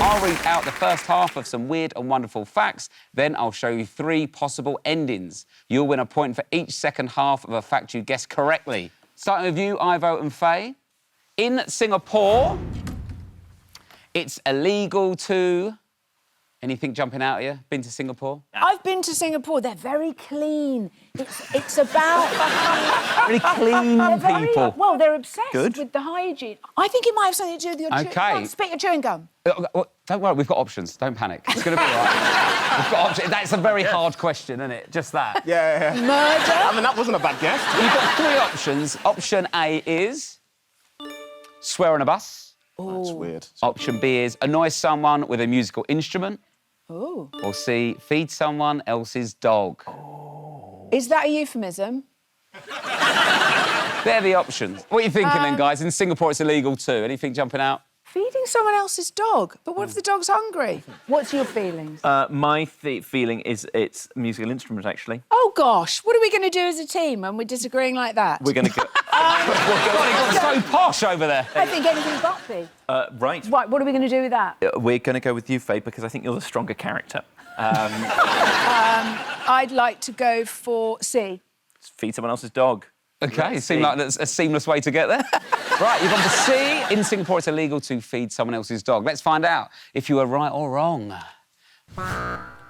I'll read out the first half of some weird and wonderful facts, then I'll show you 3 possible endings. You'll win a point for each second half of a fact you guess correctly. Starting with you, Ivo and Fay. In Singapore, it's illegal to... Anything jumping out at you? Been to Singapore? I've been to Singapore. They're very clean. It's about... Really clean people. Well, they're obsessed Good. with the hygiene. I think it might have something to do with your chewing gum. Spit your chewing gum. Don't worry, we've got options. Don't panic. It's going to be all right. We've got options. That's a very hard question, isn't it? Just that. Yeah. Murder? I mean, that wasn't a bad guess. You've got 3 options. Option A is swear on a bus. That's weird. Option B is annoy someone with a musical instrument. Oh. Or C, feed someone else's dog. Is that a euphemism? They're the options. What are you thinking then, guys? In Singapore, it's illegal too. Anything jumping out? Feeding someone else's dog? But what if the dog's hungry? What's your feelings? My feeling is it's a musical instrument, actually. Oh, gosh. What are we going to do as a team when we're disagreeing like that? We're going to go... God, so posh over there. I think anything but B. Right. Right, what are we going to do with that? We're going to go with you, Faye, because I think you're the stronger character. I'd like to go for C. Feed someone else's dog. OK, it seemed like that's a seamless way to get there. Right, you've gone for C. In Singapore, it's illegal to feed someone else's dog. Let's find out if you were right or wrong.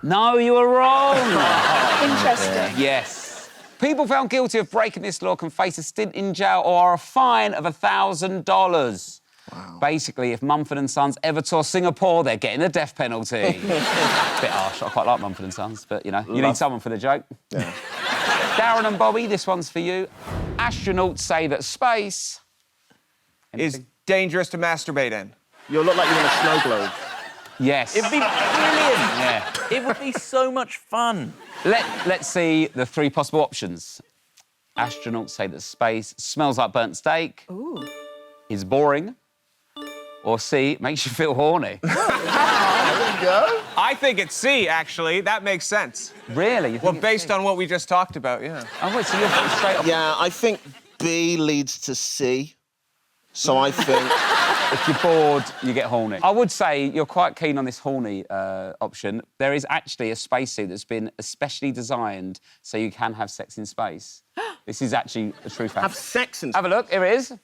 No, you were wrong. Interesting. Yes. People found guilty of breaking this law can face a stint in jail or a fine of $1,000. Wow. Basically, if Mumford & Sons ever tour Singapore, they're getting the death penalty. Bit harsh. I quite like Mumford & Sons, but, you know, you need someone for the joke. Yeah. Darren and Bobby, this one's for you. Astronauts say that space... is dangerous to masturbate in. You look like you're in a snow globe. Yes. It'd be brilliant. Yeah. It would be so much fun. Let's see the 3 possible options. Astronauts say that space smells like burnt steak, is boring, or C, makes you feel horny. There you go. I think it's C, actually. That makes sense. Really? Well, based on what we just talked about, yeah. Oh, wait, so you're going straight up... Yeah, I think B leads to C. So I think... If you're bored, you get horny. I would say you're quite keen on this horny option. There is actually a spacesuit that's been especially designed so you can have sex in space. This is actually a true fact. Have sex in... Have a look, here it is.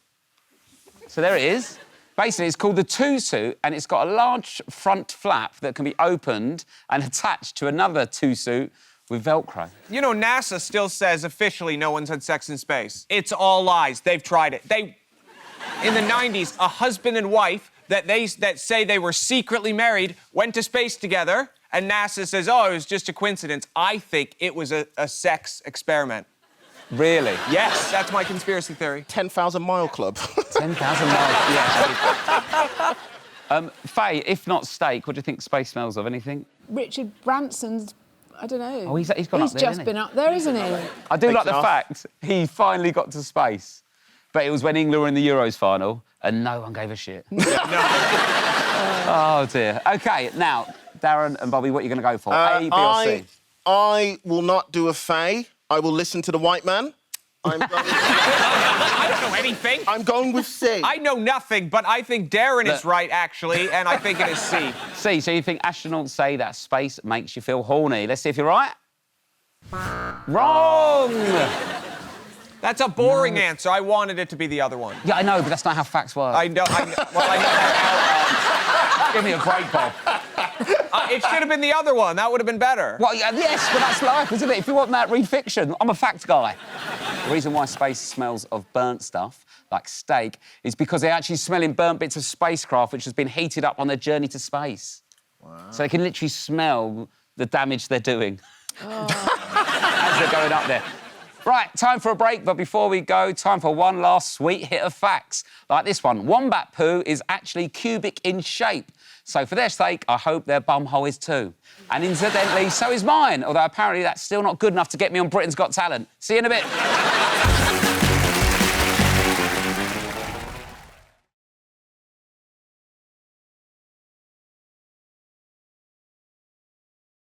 So there it is. Basically, it's called the 2 suit, and it's got a large front flap that can be opened and attached to another 2 suit with Velcro. You know, NASA still says officially no one's had sex in space. It's all lies. They've tried it. In the 90s, a husband and wife that say they were secretly married went to space together, and NASA says, oh, it was just a coincidence. I think it was a sex experiment. Really? Yes, that's my conspiracy theory. 10,000 Mile Club. 10,000 miles, yeah. Faye, if not steak, what do you think space smells of? Anything? Richard Branson's... I don't know. Oh, he's gone up there, He's just hasn't he? been up there, isn't he? I do like Taken the off. fact he finally got to space, but it was when England were in the Euros final and no one gave a shit. Oh, dear. OK, now, Darren and Bobby, what are you going to go for? A, B or C? I will not do a Fay. I will listen to the white man. I don't know anything. I'm going with C. I know nothing, but I think Darren is right, actually, and I think it is C. C, so you think astronauts say that space makes you feel horny. Let's see if you're right. Wrong! That's a boring answer. I wanted it to be the other one. Yeah, I know, but that's not how facts work. I know. Well, I know that Give me a break, Bob. it should have been the other one. That would have been better. Well, yeah, yes, but that's life, isn't it? If you want that, read fiction. I'm a fact guy. The reason why space smells of burnt stuff, like steak, is because they're actually smelling burnt bits of spacecraft which has been heated up on their journey to space. Wow. So they can literally smell the damage they're doing as they're going up there. Right, time for a break, but before we go, time for one last sweet hit of facts. Like this one, wombat poo is actually cubic in shape. So for their sake, I hope their bumhole is too. And incidentally, so is mine, although apparently that's still not good enough to get me on Britain's Got Talent. See you in a bit.